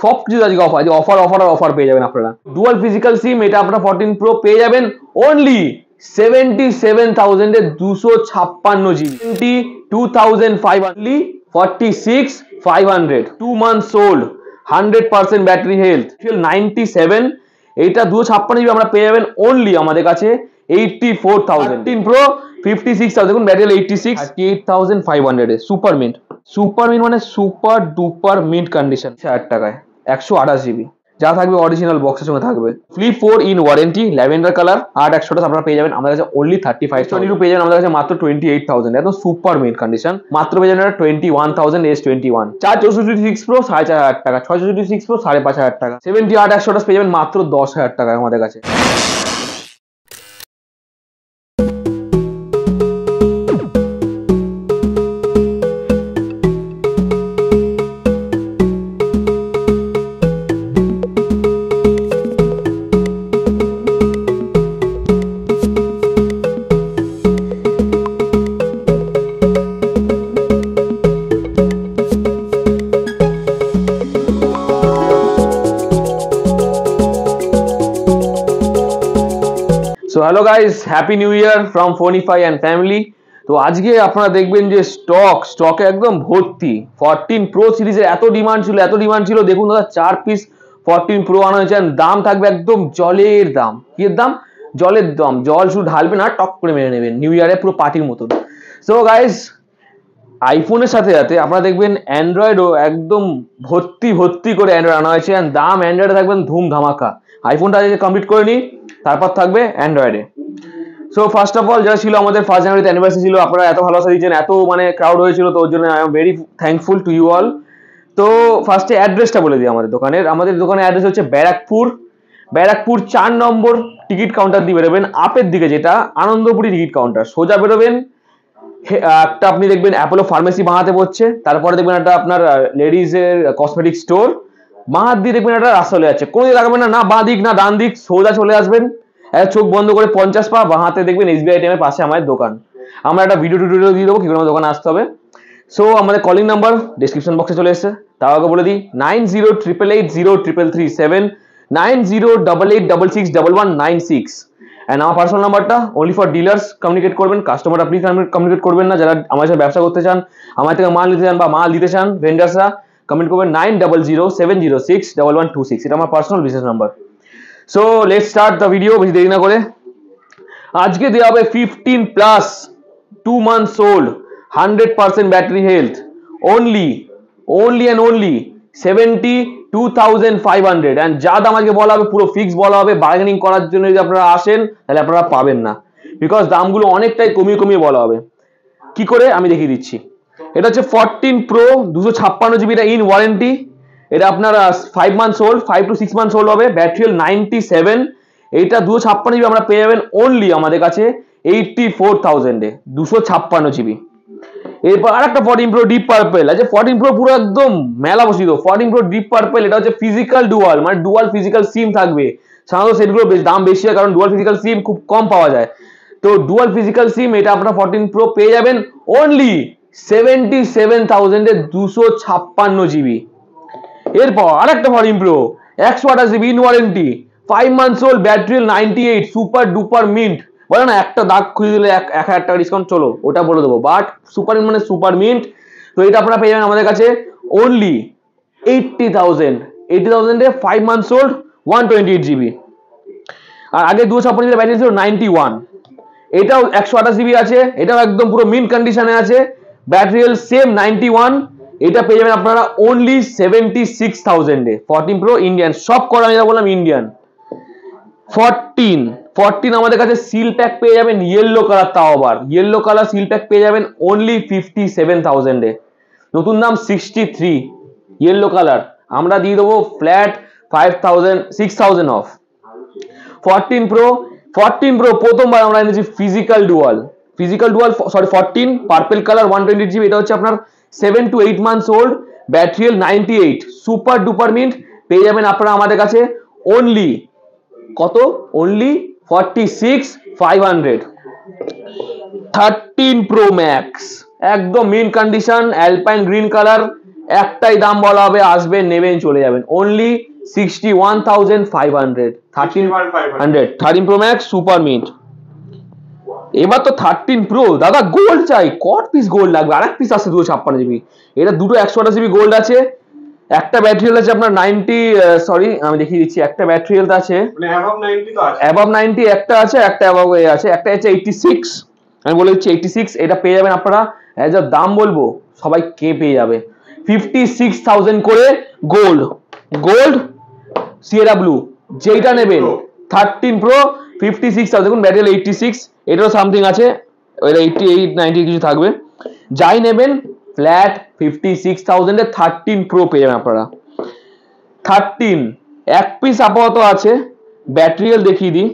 সব কিছু আজকে অফার, অফার অফার আর অফার পেয়ে যাবেন আপনারা। ডুয়াল ফিজিক্যাল সিম, এটা আপনারা 14 প্রো পেয়ে যাবেন অনলি 77,000 এ 256 GB, 22,500, 46,500, 2 months old, 100% battery health, 97, এইটা 256 জিবি আমরা পেয়ে যাবেন অনলি আমাদের কাছে 84,000। 13 প্রো 56,000, দেখুন ব্যাটারি 86, 38,500 এ সুপার মিন্ট। সুপার মিন্ট মানে সুপার ডুপার মিন্ট কন্ডিশন, 1000 টাকায় 128 জিবি, যা থাকবে অরিজিনাল বক্সের সঙ্গে থাকবে। Flip 4 in warranty, lavender colour, 8 আপনারা পেয়ে যাবেন আমাদের কাছে অনলি 35,000 পেয়ে যাবেন আমাদের কাছে মাত্র 28,000, একদম সুপার মিন্ট কন্ডিশন। মাত্র পেয়ে যাবেন 21,000 S21। 464 প্রো 4,500 টাকা, 664 প্রো 5,500 টাকা, 78 পেয়ে যাবেন মাত্র 10,000 টাকায় আমাদের কাছে। So hello guys, happy new year from Phonify and family. তো আজকে আপনারা দেখবেন যে স্টকে একদম ভর্তি। 14 প্রো সিরিজের এত ডিমান্ড ছিল, দেখুন দাদা 4 পিস 14 প্রো আনা হয়েছে। দাম থাকবে একদম জলের দাম। কি দাম? জলের দাম। জল শুধু ঢালবে না, টক করে মেরে নেবেন নিউ ইয়ারে, পুরো পার্টির মতন। সো গাইস, আইফোনের সাথে সাথে আপনারা দেখবেন অ্যান্ড্রয়েডও একদম ভর্তি করে অ্যান্ড্রয়েড আনা হয়েছে। দাম অ্যান্ড্রয়েডে থাকবেন ধুম ধামাকা। আইফোনটা আজকে কমপ্লিট করে নিই, তারপর থাকবে অ্যান্ড্রয়েডে। সো ফার্স্ট অফ অল, যারা ছিল আমাদের 1 জানুয়ারিতে অ্যানিভার্সারি ছিল, আপনারা এত ভালোবাসা দিয়েছেন, এত মানে ক্রাউড হয়েছিল, তো ওর জন্য I am very thankful to you all. তো ফার্স্টে অ্যাড্রেসটা বলে দিই আমাদের দোকানের। আমাদের দোকানের অ্যাড্রেস হচ্ছে ব্যারাকপুর 4 নম্বর টিকিট কাউন্টার দিয়ে বেরোবেন, আপের দিকে যেটা আনন্দপুরি টিকিট কাউন্টার, সোজা বেরোবেন। একটা আপনি দেখবেন অ্যাপোলো ফার্মেসি বাঁহাতে পড়ছে, তারপরে দেখবেন একটা আপনার লেডিজের কসমেটিক স্টোর, বাঁ দিয়ে দেখবেন একটা রাস্তা চলে যাচ্ছে। কোনো দিকে লাগাবেন না, বাঁ দিক না ডান দিক, সোজা চলে আসবেন। চোখ বন্ধ করে 50 পা, বাঁ হাতে দেখবেন SBI ATM এর পাশে আমাদের দোকান। আমরা একটা ভিডিও দিয়ে দেবো কি করে আমার দোকানে আসতে হবে। সো আমাদের কলিং নাম্বার ডিসক্রিপশন বক্সে চলে এসেছে, তাও আগে বলে দিই 9088803337, 9088661196। অ্যান্ড আমার পার্সোনাল নাম্বারটা অনলি ফর ডিলার্স কমিউনিকেট করবেন, কাস্টমার আপনি কমিউনিকেট করবেন না। যারা আমার সাথে ব্যবসা করতে চান, আমার থেকে মাল নিতে চান বা মাল দিতে চান, ভেন্ডার্সরা কমেন্ট করবেন 9007061126। এটা আমার personal business number. So let's start the video, বেশি দেরি না করে। আজকে দেওয়া হবে 15 plus 2 months old 100% battery health only and only 72,500। and যা দাম আজকে বলা হবে পুরো ফিক্স বলা হবে। বার্গেনিং করার জন্য যদি আপনারা আসেন তাহলে আপনারা পাবেন না, বিকজ দামগুলো অনেকটাই কমিয়ে বলা হবে। কি করে আমি দেখিয়ে দিচ্ছি। এটা হচ্ছে 14 প্রো 256 জিবি, এটা ইন ওয়ারেন্টি। এটা আপনার 5 months old, 5 to 6 months old হবে। ব্যাটারি 97, এইটা 256 জিবি আমরা পেয়ে যাবেন অনলি আমাদের কাছে 84,000 এ 256 জিবি। এরপর আরেকটা 14 প্রো ডিপ পার্পল আছে। 14 প্রো পুরো একদম মেলা বসিত। 14 প্রো ডিপ পার্পল, এটা হচ্ছে ফিজিক্যাল ডুয়াল, মানে ডুয়াল ফিজিক্যাল সিম থাকবে। সাধারণত সেটগুলো দাম বেশি হয়, কারণ ডুয়াল ফিজিক্যাল সিম খুব কম পাওয়া যায়। তো ডুয়াল ফিজিক্যাল সিম এটা আপনারা 14 প্রো পেয়ে যাবেন অনলি 77,000 এ 256 জিবি। এরপর আরেকটা 14 pro 128 GB in warranty, 5 months old, battery 98, super duper mint. বলে না একটা দাগ খুঁজে দিলে 1,000 টাকা ডিসকাউন্ট, চলো ওটা বলে দেবো, বাট সুপার মিন্ট মানে সুপার মিন্ট। তো এটা আপনারা পেয়ে যাবেন আমাদের কাছে অনলি 80,000 এ 5 months old 128 জিবি। আর আগে 256 জিবি ব্যাটারি ছিল 91, এটাও 128 জিবি আছে, এটাও একদম পুরো মিন্ট কন্ডিশনে আছে। ব্যাটারি সেম 91, এটা পেয়ে যাবেন আপনারা অনলি 76,000 এ। 14 প্রো ইন্ডিয়ান, সব করা আমি বললাম ইন্ডিয়ান। 14 আমাদের কাছে সিল প্যাক পেয়ে যাবেন ইয়েলো কালার, তাও আবার ইয়েলো কালার সিল প্যাক পেয়ে যাবেন অনলি 57,000 এ। নতুন দাম 63, ইয়েলো কালার আমরা দিয়ে দেবো ফ্ল্যাট 6,000 অফ। 14 প্রো প্রথমবার আমরা এনেছি physical dual 14 purple colour 128 GB. এটা হচ্ছে আপনার 7 to 8 months old, battery 98, super duper mint. পেয়ে যাবেন আপনারা আমাদের কাছে অনলি কত? অনলি 46,500। 13 প্রো ম্যাক্স একদম mint condition, alpine green colour, একটাই দাম বলা হবে, আসবেন নেবেন চলে যাবেন, only 61,500 13 pro max super mint. এবার তো 13 প্রো দাদা গোল্ড চাই, কত পিস গোল্ড লাগবে? আরেক পিস আছে 256 জিবি, এটা দুটো 128 জিবি গোল্ড আছে, একটা ব্যাটারি হেলথ আছে আপনার 90, সরি আমি দেখিয়ে দিচ্ছি, একটা ব্যাটারি হেলথ আছে মানে অ্যাবাভ 90 তো আছে, অ্যাবাভ 90 একটা আছে, একটা অ্যাবাভ আছে, একটা আছে 86, আমি বলে দিচ্ছি 86, এটা পেয়ে যাবেন আপনারা, যা দাম বলবো সবাই কে পেয়ে যাবে, 56,000 করে গোল্ড, গোল্ড সিয়েরা ব্লু যেইটা নেবেন 13 প্রো 56,000, দেখুন ব্যাটারি 86, এটারও সামথিং আছে, ওইটা 88 90 কিছু থাকবে, যাই নেবেন ফ্ল্যাট 56,000 এ 13 প্রো পেয়ে যাবেন আপনারা। 13 এক পিস আপাতত আছে, ব্যাটারি হেলথ দেখিয়ে দিই,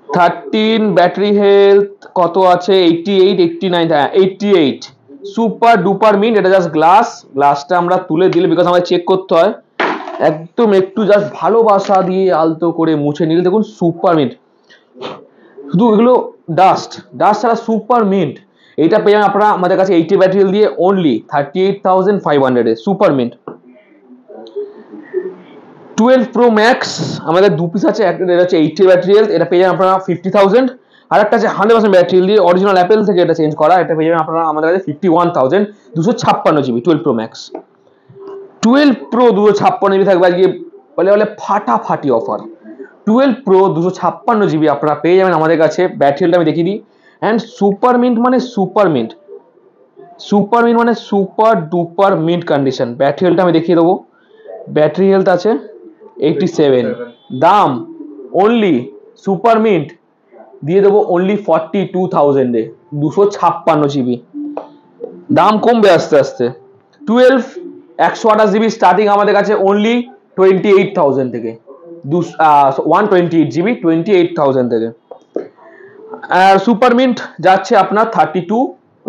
13 ব্যাটারি হেলথ কত আছে, 88 89, হ্যাঁ 88 সুপার ডুপার মিন্ট, এটা জাস্ট গ্লাসটা আমরা তুলে দিলে বিকজ আমাদের চেক করতে হয়, একদম একটু জাস্ট ভালোবাসা দিয়ে আলতো করে মুছে নিলে দেখুন সুপার মিন্ট, শুধু এগুলো ডাস্ট ছাড়া সুপার মিন্ট, এইটা পেয়ে যাবেন আপনারা আমাদের কাছে 80 ব্যাটারি দিয়ে অনলি 38,500 এ সুপার মিন্ট। 12 প্রো ম্যাক্স আমাদের দু পিস আছে, একটা এটা হচ্ছে 80 ব্যাটারি হেলথ, এটা পেয়ে যাবেন আপনারা 50,000, আর একটা আছে 100% ব্যাটারি দিয়ে অরিজিনাল অ্যাপেল থেকে এটা চেঞ্জ করা, এটা পেয়ে যাবেন আপনারা আমাদের কাছে 51,256 GB 12 pro max. 12 pro 256 GB থাকবে আজকে বলে বলে ফাটাফাটি অফার, 12 প্রো 256 জিবি আপনারা পেয়ে যাবেন আমাদের কাছে, ব্যাটারি হেলথ আমি দেখিয়ে দিই, অ্যান্ড সুপার মিন্ট মানে সুপার মিন্ট, সুপার মিন্ট মানে super duper mint condition, battery health আমি দেখিয়ে দেবো, ব্যাটারি হেলথ আছে 87, দাম অনলি সুপার মিন্ট দিয়ে দেবো অনলি 42,000 এ 256 জিবি, দাম কমবে আস্তে আস্তে। 12 128 জিবি স্টার্টিং আমাদের কাছে অনলি 28,000 থেকে, 128 জিবি 28,000 থেকে, আর সুপার মিন্ট যাচ্ছে আপনার 32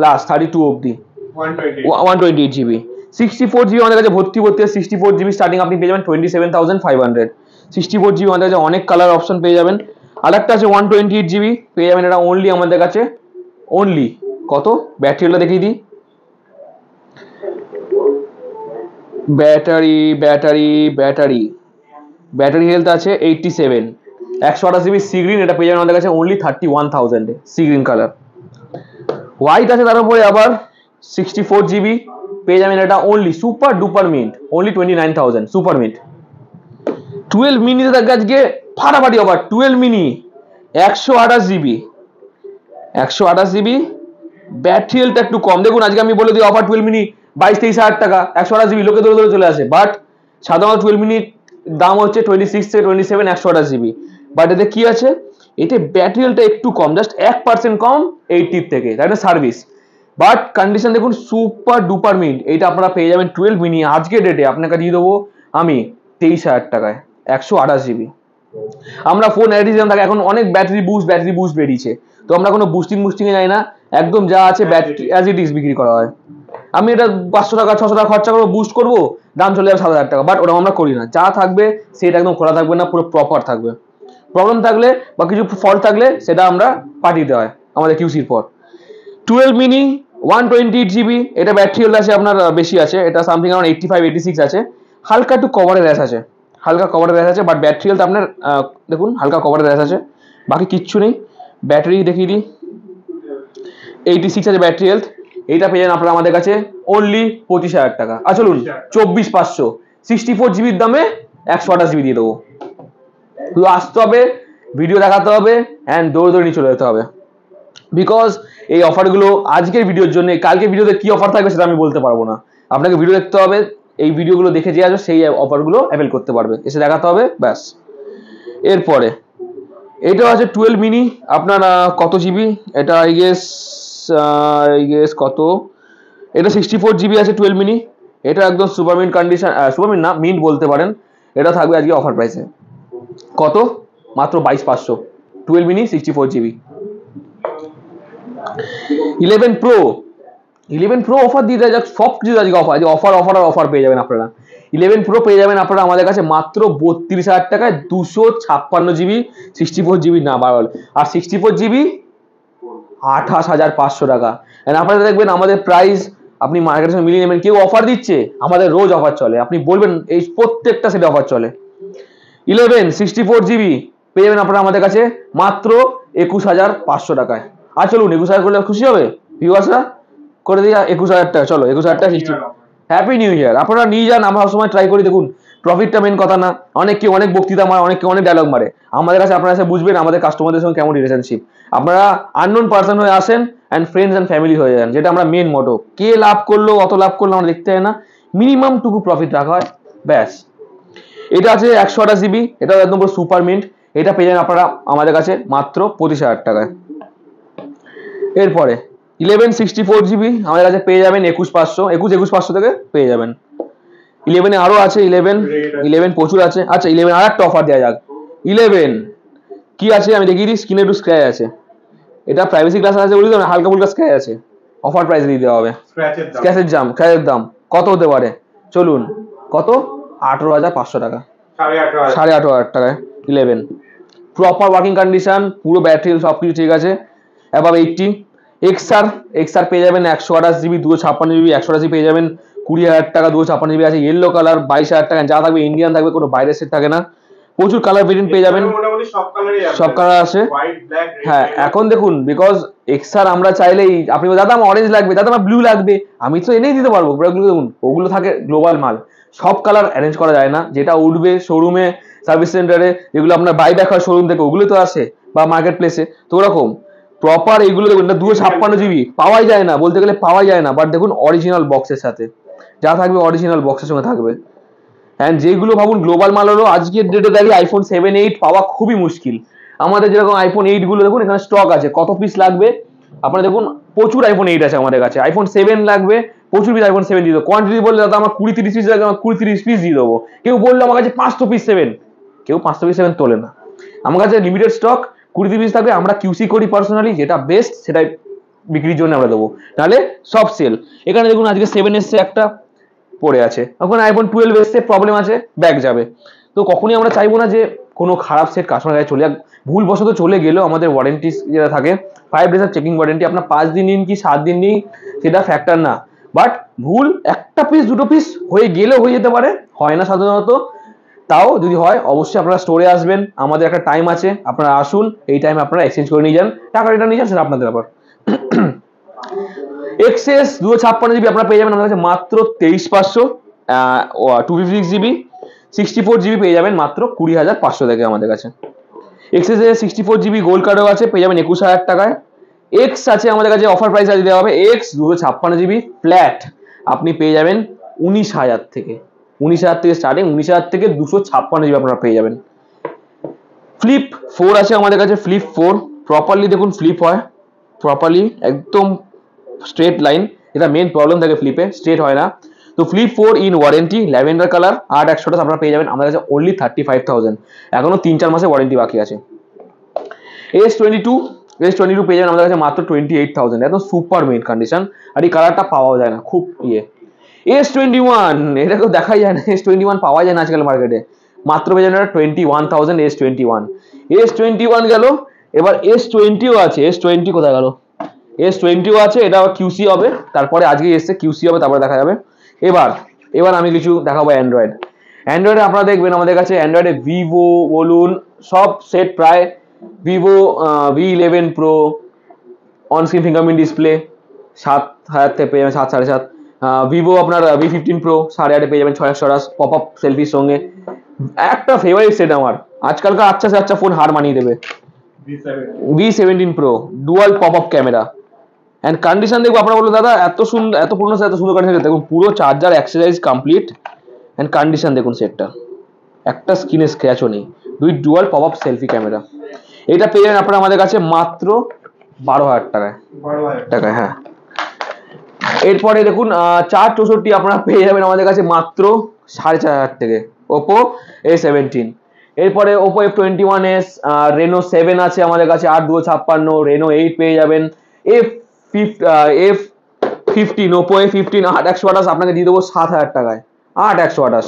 লাস্ট 32 অবধি 128 জিবি। 64 জিবি আমাদের কাছে ভর্তি 64 জিবি স্টার্টিং আপনি পেয়ে যাবেন 27,500, 64 জিবি আমাদের কাছে অনেক কালার অপশন পেয়ে যাবেন, আরেকটা আছে 128 জিবি পেয়ে যাবেন, এটা অনলি আমাদের কাছে অনলি কত, ব্যাটারিটা দেখিয়ে দিই, ব্যাটারি হেলথ আছে 87, 128 জিবি সি গ্রিন, এটা পেয়ে যাবেন আমাদের কাছে only 31,000 A sea green colour. White আছে তার উপরে আবার 64 জিবি পেয়ে যাবেন, এটা only super duper mint only 29,000 super mint. 12 মিনিতে থাকবে আজকে ফাটাফাটি offer, 12 mini 128 GB battery health একটু কম, দেখুন আজকে আমি বলে দিই অফার 12 মিনি 22-23 হাজার টাকা, 128 জিবি লোকে ধরে ধরে চলে আসে, বাট সাধারণত 12 মিনিট দাম হচ্ছে 26 থেকে 27 128 জিবি, বাট এতে কি আছে, এতে ব্যাটারি হেলথটা একটু কম, জাস্ট 1% কম 80 থেকে, তাই না সার্ভিস, বাট কন্ডিশন দেখুন সুপার ডুপার মিন্ট, এইটা আপনারা পেয়ে যাবেন 12 মিনি আজকে ডেটে আপনাকে দিয়ে দেবো আমি 23,000 টাকায় 128 জিবি। আমরা ফোন অ্যাডিশন থাকে, এখন অনেক ব্যাটারি বুস্ট বেরিয়েছে, তো আমরা কোনো বুস্টিং এ যাই না, একদম যা আছে ব্যাটারি অ্যাজ ইট ইজ বিক্রি করা হয়, আমি এটা 500 টাকা 600 টাকা খরচা করবো বুস্ট করবো, দাম চলে যাবে 7,000 টাকা, বাট ওটা আমরা করি না, যা থাকবে সেটা একদম খোলা থাকবে না, পুরো প্রপার থাকবে, প্রবলেম থাকলে বা কিছু ফল্ট থাকলে সেটা আমরা পাঠিয়ে দেওয়া হয় আমাদের কিউসির পর। 12 মিনি 128 জিবি, এটা ব্যাটারি হেলথ আছে আপনার বেশি আছে, এটা সামথিং अराउंड 85-86 আছে, হালকা একটু কভারের র্যাশ আছে, বাট ব্যাটারি হেলথ আপনার দেখুন হালকা কভারের র্যাশ আছে, বাকি কিচ্ছু নেই। ব্যাটারি দেখিয়ে দিই 86 আছে ব্যাটারি হেলথ, এইটা পেয়ে যান আপনারা আমাদের কাছে অনলি 25,000 টাকা, আর চলুন 24,500 64 জিবির দামে 128 জিবি দিয়ে দেবো, শুধু আসতে হবে, ভিডিও দেখাতে হবে অ্যান্ড দৌড়ে নিয়ে চলে যেতে হবে, বিকজ এই অফারগুলো আজকের ভিডিওর জন্য, কালকে ভিডিওতে কি অফার থাকবে সেটা আমি বলতে পারবো না, আপনাকে ভিডিও দেখতে হবে, এই ভিডিওগুলো দেখে যে আসবে সেই অফারগুলো অ্যাভেল করতে পারবে, এসে দেখাতে হবে ব্যাস। এরপরে এটা আছে 12 মিনি আপনার কত জিবি, এটা আই গেস কত, এটা 64 জিবি আছে 12 মিনি, এটা একদম super mint condition, super mint না মিন্ট বলতে পারেন, এটা থাকবে আজকে অফার প্রাইসে কত, মাত্র 22,500 12 মিনি 64 জিবি। 11 প্রো অফার দিয়ে দেয়, সব কিছু আজকে অফার পেয়ে যাবেন আপনারা। 11 প্রো পেয়ে যাবেন আপনারা আমাদের কাছে মাত্র 32,000 টাকায় 256 জিবি 64 জিবি না বাড়াল, আর 64 জিবি 28,500 টাকা, আপনারা দেখবেন আমাদের প্রাইস আপনি মার্কেটের সঙ্গে মিলিয়ে নেবেন। কেউ অফার দিচ্ছে, আমাদের রোজ অফার চলে, আপনি বলবেন এই প্রত্যেকটা সেটে অফার চলে। 11/64 GB পেয়ে যাবেন আপনারা আমাদের কাছে মাত্র 21,500 টাকায়। আর চলুন 21,000 করলে খুশি হবে ভিউয়ার্সরা, করে দিই 21,000 টাকা। চলো 21,000 টাকা 60। হ্যাপি নিউ ইয়ার। আপনারা নিয়ে যান, আমরা সবসময় ট্রাই করি। দেখুন প্রফিটটা মেন কথা না, অনেকে অনেক বক্তৃতা মারে, অনেকে অনেক ডায়লগ মারে, আমাদের কাছে আপনারা এসে বুঝবেন আমাদের কাস্টমারদের সঙ্গে কেমন রিলেশনশিপ। আপনারা আননোন পার্সন হয়ে আসেন অ্যান্ড ফ্রেন্ডস অ্যান্ড ফ্যামিলি হয়ে যান, যেটা আমরা মেন মোটো। কে লাভ করলো অত লাভ করলো আমরা দেখতে হয় না, মিনিমাম টুকু প্রফিট রাখা হয়, ব্যাস। এটা আছে 128 GB, এটা একদম পুরো সুপার মিন্ট। এটা পেয়ে যাবেন আপনারা আমাদের কাছে মাত্র 25,000 টাকায়। এরপরে 11/64 GB আমাদের কাছে পেয়ে যাবেন 21,500 থেকে পেয়ে যাবেন। 11 আরো আছে, 11 প্রচুর আছে। আচ্ছা 11 আর একটা অফার দেওয়া যাক। 11 কি আছে আমি দেখিয়ে দিই, স্ক্রিনে একটু স্ক্র্যাচ আছে, এটা প্রাইভেসি ক্লাস আছে বলি তো, হালকা ফুলকা স্ক্র্যাচ আছে, অফার প্রাইস দিয়ে দেওয়া হবে। স্ক্র্যাচের দাম কত হতে পারে চলুন, কত? 18,500 টাকা, 18,500 টাকায় 11। প্রপার ওয়ার্কিং কন্ডিশন, পুরো ব্যাটারি সবকিছু ঠিক আছে, অ্যাবাভ 80। এক্সআর পেয়ে যাবেন 128 GB 256 GB, 128 পেয়ে যাবেন 20,000 টাকা, 256 GB আছে। ইয়েলো কালার 22,000 টাকা, যা থাকবে ইন্ডিয়ান থাকবে, কোনো বাইরের সেট থাকে না। প্রচুর কালার ভেরিয়েন্ট পেয়ে যাবেন, সব কালার আছে। হ্যাঁ এখন দেখুন, বিকজ এক্সআর আমরা চাইলেই, আপনি দাদা আমার অরেঞ্জ লাগবে, দাদা আমার ব্লু লাগবে, আমি তো এনেই দিতে পারবো। ওগুলো দেখুন, ওগুলো থাকে গ্লোবাল মাল, সব কালার অ্যারেঞ্জ করা যায় না। যেটা উঠবে শোরুমে, সার্ভিস সেন্টারে, যেগুলো আপনার বাইব্যাক হয় শোরুম থেকে, ওগুলো তো আসে, বা মার্কেট প্লেসে। তো ওরকম প্রপার এইগুলো দেখুন, এটা 256 GB পাওয়াই যায় না, বলতে গেলে পাওয়াই যায় না। বাট দেখুন অরিজিনাল বক্সের সাথে যা থাকবে, অরিজিনাল বক্সের সঙ্গে থাকবে। অ্যান্ড যেগুলো ভাবুন গ্লোবাল মাল হলো, আজকের ডেটে দাঁড়িয়ে iPhone 7, 8 পাওয়া খুবই মুশকিল। আমাদের যেরকম iPhone 8 গুলো দেখুন এখানে স্টক আছে, কত পিস লাগবে আপনারা দেখুন, প্রচুর iPhone 8 আছে আমাদের কাছে। iPhone 7 লাগবে, প্রচুর পিস iPhone 7 দিয়ে দেবো। কোয়ান্টিটি বললে দাদা আমার 20-30 পিস লাগবে, আমার 20-30 পিস দিয়ে দেবো। কেউ বললো আমার কাছে 500 পিস 7, কেউ 500 পিস 7 তোলে না। আমার কাছে লিমিটেড স্টক 20 পিস থাকবে, আমরা কিউসি করি পার্সোনালি, যেটা বেস্ট সেটাই বিক্রির জন্য আমরা দেবো, নাহলে সব সেল। এখানে দেখুন আজকে 7 এসছে, একটা পড়ে আছে। এখন iPhone 12 এসছে, প্রবলেম আছে, ব্যাক যাবে। তো কখনোই আমরা চাইবো না যে কোনো খারাপ সেট কাস্টমার কাছে চলে যাক। ভুলবশত চলে গেলেও আমাদের ওয়ারেন্টি যেটা থাকে 5 ডেজ চেকিং ওয়ারেন্টি, আপনার 5 দিন নিন কি 7 দিন নিন সেটা ফ্যাক্টর না। বাট ভুল একটা পিস দুটো পিস হয়ে গেলেও হয়ে যেতে পারে, হয় না সাধারণত। তাও যদি হয় অবশ্যই আপনারা স্টোরে আসবেন, আমাদের একটা টাইম আছে, আপনারা আসুন, এই টাইমে আপনারা এক্সচেঞ্জ করে নিয়ে যান, টাকা রিটার্ন নিয়ে যান, সেটা আপনাদের ব্যাপার। এক্সএস 256 GB আপনারা পেয়ে যাবেন আমাদের কাছে মাত্র 23,500। 256 GB 64 GB পেয়ে যাবেন মাত্র 20,500 থেকে আমাদের কাছে। এক্সএস এর 64 GB গোল্ড কার্ডও আছে, পেয়ে যাবেন 21,000 টাকায়। এক্স আছে আমাদের কাছে, অফার প্রাইস আজ দেওয়া হবে। এক্স 256 GB ফ্ল্যাট আপনি পেয়ে যাবেন 19,000 থেকে, 19,000 থেকে স্টার্টিং, 19,000 থেকে 256 GB আপনারা পেয়ে যাবেন। ফ্লিপ 4 আছে আমাদের কাছে, ফ্লিপ 4 প্রপারলি দেখুন, ফ্লিপ হয় প্রপারলি, একদম স্ট্রেট লাইন। এটা মেন প্রবলেম থাকে ফ্লিপে, স্ট্রেট হয় না। তো flip 4 in warranty, lavender colour, 8,100 আপনারা পেয়ে যাবেন আমাদের কাছে অনলি 35,000। এখনো 3-4 মাসে ওয়ারেন্টি বাকি আছে। S22 পেয়ে যাবেন আমাদের কাছে মাত্র 28,000, একদম সুপার মিড কন্ডিশন। আর এই কালারটা পাওয়া যায় না, খুব ইয়ে। S21 এটা কেউ দেখাই যায় না, S21 পাওয়া যায় না আজকাল মার্কেটে, মাত্র পেয়ে যাবেন 21,000 S21 গেল। এবার S20ও আছে, S20 কোথায় গেল? S20ও আছে, এটা কিউসি হবে, তারপরে আজকে এসছে কিউসি হবে, তারপরে দেখা যাবে। এবার আমি কিছু দেখাবো অ্যান্ড্রয়েডে আপনারা দেখবেন আমাদের কাছে অ্যান্ড্রয়েডে ভিভো বলুন, সব সেট প্রায়। Vivo V11 Pro onscreen fingerprint display 7,000 থেকে পেয়ে যাবেন, 7, 7.5। ভিভো আপনার V15 Pro 8,500 পেয়ে যাবেন, 6,128 পপ আপ সেলফির সঙ্গে। একটা ফেভারিট সেট আমার, আজকালকার আচ্ছা সে আচ্ছা ফোন হার মানিয়ে দেবে, V17 Pro dual pop up camera. And condition দেখবো, আপনারা বলবো দাদা এত সুন্দর, এত পুরনো এত সুন্দর কন্ডিশন। দেখুন পুরো charger accessories complete. And condition দেখুন সেটটা, একটা স্ক্রিনে স্ক্র্যাচও নেই, dual pop up selfie camera. এটা পেয়ে যাবেন আপনারা আমাদের কাছে মাত্র 12,000 টাকায়। হ্যাঁ, এরপরে দেখুন 464 আপনারা পেয়ে যাবেন আমাদের কাছে মাত্র 4,500 থেকে, ওপো A17। এরপরে ওপো F21s, রেনো 7 আছে আমাদের কাছে 8,256, রেনো 8 পেয়ে যাবেন। F15 ওপো A15 8,128 আপনাকে দিয়ে দেবো 7,000 টাকায়, 8,128।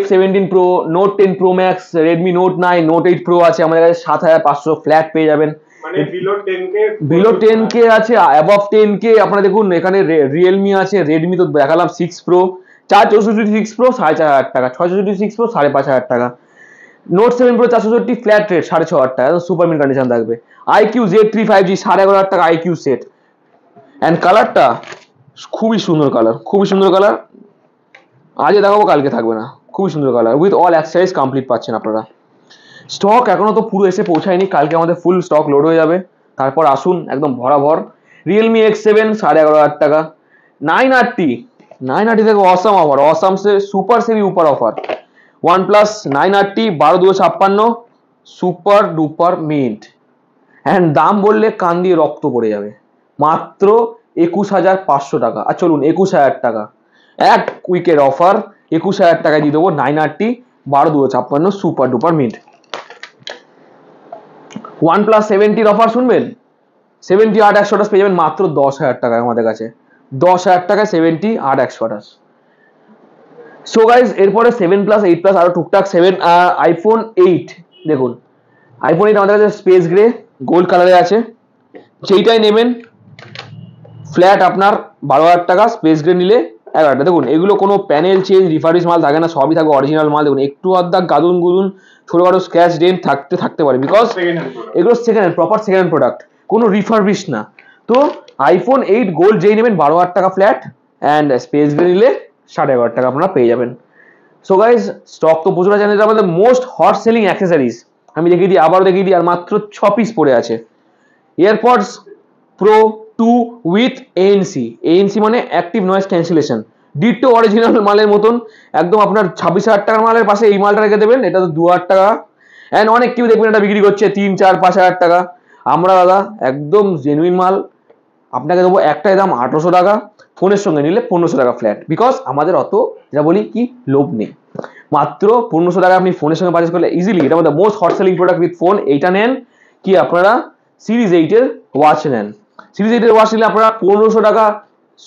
F17 Pro, Note 10 Pro Max, Redmi Note 9, Note 8 Pro আছে আমাদের কাছে 7,500 ফ্ল্যাট পেয়ে যাবেন। মানে বিলো 10K আছে, অ্যাবভ 10K। আপনারা দেখুন এখানে রিয়েলমি আছে, রেডমি তো দেখালাম 6 প্রো, 464 6 প্রো 4,500 টাকা, 664 6 প্রো 5,500 টাকা, নোট 7 প্রো 464 ফ্ল্যাট রেট 6,500 টাকা, সুপার মিন কন্ডিশন থাকবে। আইকিউ Z3 5G 11,500 টাকা আইকিউ সেট। অ্যান্ড কালারটা খুবই সুন্দর কালার, খুবই সুন্দর কালার, আজকে দেখাবো কালকে থাকবে না, খুবই সুন্দর colour with all accessories complete পাচ্ছেন আপনারা। স্টক এখনো তো পুরো এসে পৌঁছায়নি, কালকে আমাদের ফুল স্টক লোড হয়ে যাবে, তারপর আসুন একদম ভরাভর। রিয়েলমি X7 11,500 টাকা, 980 থেকে অসাম অফার, অসাম সে সুপার সেভি উপর offer. OnePlus 980 12,256 super duper mint, and দাম বললে কান দিয়ে রক্ত পড়ে যাবে, মাত্র 21,500 টাকা। আর চলুন 21,000 টাকা, এক উইকের অফার, 21,000 টাকায় দিয়ে দেবো 980 12,256 super duper mint. OnePlus 70 offer শুনবেন, 70 8,128 পেয়ে যাবেন মাত্র 10,000 টাকায় আমাদের কাছে, 10,000 টাকায় 70 8,128। সো গাইজ এরপরে 7 প্লাস 8 প্লাস আরো টুকটাক 7 আইফোন 8 দেখুন, আইফোন 8 আমাদের কাছে স্পেস গ্রে গোল্ড কালারে আছে, যেইটাই নেবেন ফ্ল্যাট আপনার 12,000 টাকা, স্পেস গ্রে নিলে 11,000। দেখুন এগুলো কোনো প্যানেল চেঞ্জ রিফার্বিশ মাল থাকে না, সবই থাকে অরিজিনাল মাল। দেখুন একটু আধা গাদুন গুদুন ছোটখাটো স্ক্র্যাচ ডেন্ট থাকতে পারে, বিকজ এগুলো second hand, proper second hand product, কোনো রিফার্বিশ না। তো আইফোন 8 গোল্ড যেই নেবেন 12,000 টাকা ফ্ল্যাট, অ্যান্ড স্পেস গ্রে নিলে 11,500 টাকা আপনারা পেয়ে যাবেন। সো গাইজ স্টক তো প্রচুর আছে, এটা আমাদের মোস্ট হট সেলিং অ্যাক্সেসরিজ। আমি দেখিয়ে দিই, আবারও দেখিয়ে দিই, আর মাত্র 6 পিস পড়ে আছে। এয়ারপডস প্রো 2 উইথ ANC মানে active noise cancellation, ditto original মালের মতন একদম। আপনার 26,000 টাকার মালের পাশে এই মালটা রেখে দেবেন, এটা তো 2,000 টাকা। অ্যান্ড অনেক কেউ দেখবেন এটা বিক্রি করছে 3, 4, 5,000 টাকা। আমরা দাদা একদম জেনুইন মাল আপনাকে দেবো, একটাই দাম 1,800 টাকা, ফোনের সঙ্গে নিলে 1,500 টাকা ফ্ল্যাট, বিকজ আমাদের অত যেটা বলি কি লোভ নেই। মাত্র 1,500 টাকা আপনি ফোনের সঙ্গে পারচেজ করলে ইজিলি, এটা আমাদের most hot selling product with phone. এইটা নেন কি আপনারা সিরিজ 8 ওয়াচ নেন, সিরিজ 8 ওয়াচ নিলে আপনারা 1,500 টাকা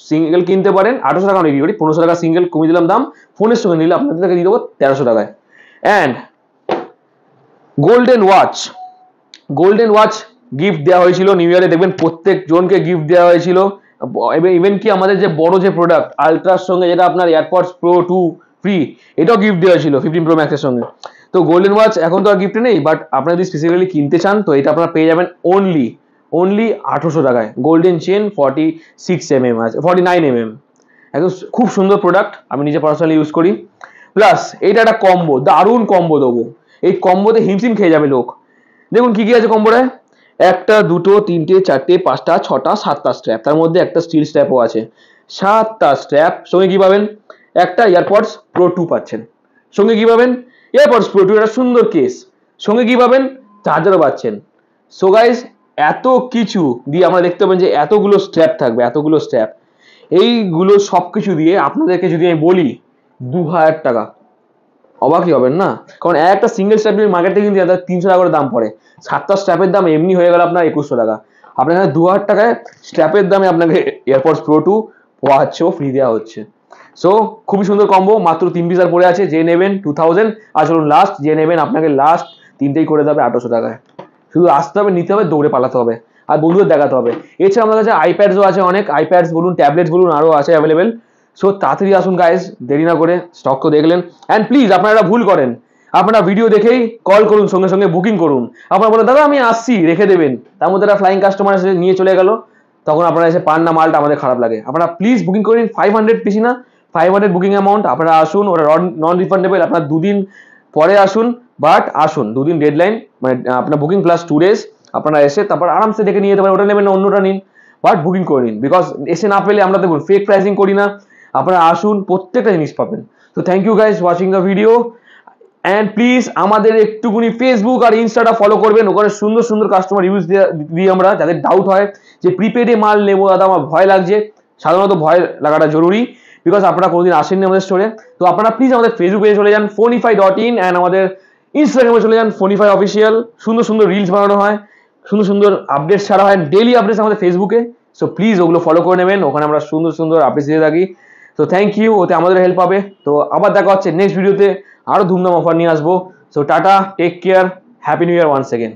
সিঙ্গেল কিনতে পারেন, 800 টাকা বিক্রি করি, 1,500 টাকা সিঙ্গেল কমিয়ে দিলাম দাম। ফোনের সঙ্গে নিলে আপনাদেরকে দিয়ে দেবো 1,300 টাকায়। অ্যান্ড গোল্ডেন ওয়াচ গিফট দেওয়া হয়েছিল নিউ ইয়ারে, দেখবেন প্রত্যেক জনকে গিফট দেওয়া হয়েছিল। ইভেন কি আমাদের যে বড় যে প্রোডাক্ট আলট্রার সঙ্গে যেটা আপনার এয়ারপডস প্রো 2 ফ্রি, এটাও গিফট দেওয়া হয়েছিল 15 প্রো ম্যাক্সের সঙ্গে। তো গোল্ডেন ওয়াচ এখন তো আর গিফটে নেই, বাট আপনারা যদি স্পেসিফিক্যালি কিনতে চান তো এটা আপনারা পেয়ে যাবেন অনলি 1,800 টাকায়। গোল্ডেন চেন 46mm আছে, 49mm, একদম খুব সুন্দর প্রোডাক্ট, আমি নিজে পার্সোনালি ইউজ করি। প্লাস এইটা একটা কম্বো, দারুণ কম্বো দেবো, এই কম্বোতে হিমশিম খেয়ে যাবে লোক। দেখুন কি কি আছে কম্বোটায়, 1, 2, 3, 4, 5, 6, 7টা স্ট্র্যাপ, তার মধ্যে একটা স্টিল স্ট্র্যাপও আছে, 7টা স্ট্র্যাপ। সঙ্গে কি পাবেন, একটা এয়ারপডস প্রো 2 পাচ্ছেন, সঙ্গে কি পাবেন এয়ারপডস প্রো 2 একটা সুন্দর কেস, সঙ্গে কি পাবেন চার্জারও পাচ্ছেন। সো গাইস এত কিছু দিয়ে আমরা দেখতে পাবেন যে এতগুলো স্ট্র্যাপ থাকবে, এতগুলো স্ট্র্যাপ, এইগুলো সবকিছু দিয়ে আপনাদেরকে যদি আমি বলি 2,000 টাকা, অবাকই হবেন না, কারণ একটা সিঙ্গেল স্ট্র্যাপ মার্কেটে কিন্তু 300 টাকা করে দাম পড়ে, 7টা স্ট্র্যাপের দাম এমনি হয়ে গেল আপনার 2,100 টাকা। আপনার এখানে 2,000 টাকায় স্ট্র্যাপের দামে আপনাকে এয়ারপডস প্রো 2 ওয়াচও ফ্রি দেওয়া হচ্ছে। সো খুবই সুন্দর কম্বো, মাত্র 3 পিস আর পড়ে আছে, যে নেবেন 2,000, আর চলুন লাস্ট যে নেবেন আপনাকে লাস্ট 3টেই করে দেবে 800 টাকায়। শুধু আসতে হবে, নিতে হবে, দৌড়ে পালাতে হবে, আর বন্ধুদের দেখাতে হবে। এছাড়া আমাদের কাছে আইপ্যাডসও আছে অনেক, আইপ্যাডস বলুন, ট্যাবলেটস বলুন, আরও আছে অ্যাভেলেবেল। সো তাড়াতাড়ি আসুন গাইস, দেরি না করে, স্টক তো দেখলেন। অ্যান্ড প্লিজ আপনারা ভুল করেন, আপনারা ভিডিও দেখেই কল করুন, সঙ্গে সঙ্গে বুকিং করুন। আপনারা বলেন দাদা আমি আসছি, রেখে দেবেন, তার মধ্যে একটা ফ্লাইং কাস্টমার এসে নিয়ে চলে গেল, তখন আপনারা এসে পান না মালটা, আমাদের খারাপ লাগে। আপনারা প্লিজ বুকিং করে নিন, 500 বেশি না, 500 বুকিং অ্যামাউন্ট। আপনারা আসুন, ওরা নন রিফান্ডেবল, আপনার 2 দিন পরে আসুন, বাট আসুন, 2 দিন ডেডলাইন, মানে আপনার বুকিং প্লাস 2 days, আপনারা এসে তারপর আরামসে দেখে নিয়ে যেতে পারেন, ওটা নেবেন না অন্যটা নিন, বাট বুকিং করে নিন, বিকজ এসে না পেলে আমরা দেখুন ফেক প্রাইসিং করি না, আপনারা আসুন প্রত্যেকটা জিনিস পাবেন। তো thank you guys watching the video, and please আমাদের একটুকুনি ফেসবুক আর ইনস্টাটা ফলো করবেন, ওখানে সুন্দর সুন্দর কাস্টমার ইউজ দিই আমরা, যাদের ডাউট হয় যে প্রিপেডে মাল নেবো দাদা আমার ভয় লাগছে, সাধারণত ভয় লাগাটা জরুরি, বিকজ আপনারা কোনোদিন আসেননি আমাদের স্টোরে। তো আপনারা প্লিজ আমাদের ফেসবুক পেজে চলে যান phonify.in, অ্যান্ড আমাদের ইনস্টাগ্রামে চলে যান phonify অফিসিয়াল, সুন্দর সুন্দর রিলস বানানো হয়, সুন্দর সুন্দর আপডেটস ছাড়া হয়, ডেইলি আপডেটস আমাদের ফেসবুকে। সো প্লিজ ওগুলো ফলো করে নেবেন, ওখানে আমরা সুন্দর সুন্দর আপডেটস দিয়ে থাকি। তো থ্যাংক ইউ, ওতে আমাদের হেল্প হবে। তো আবার দেখা হচ্ছে নেক্সট ভিডিওতে, আরো ধুমধাম অফার নিয়ে আসবো। So tata, take care, happy new year once second.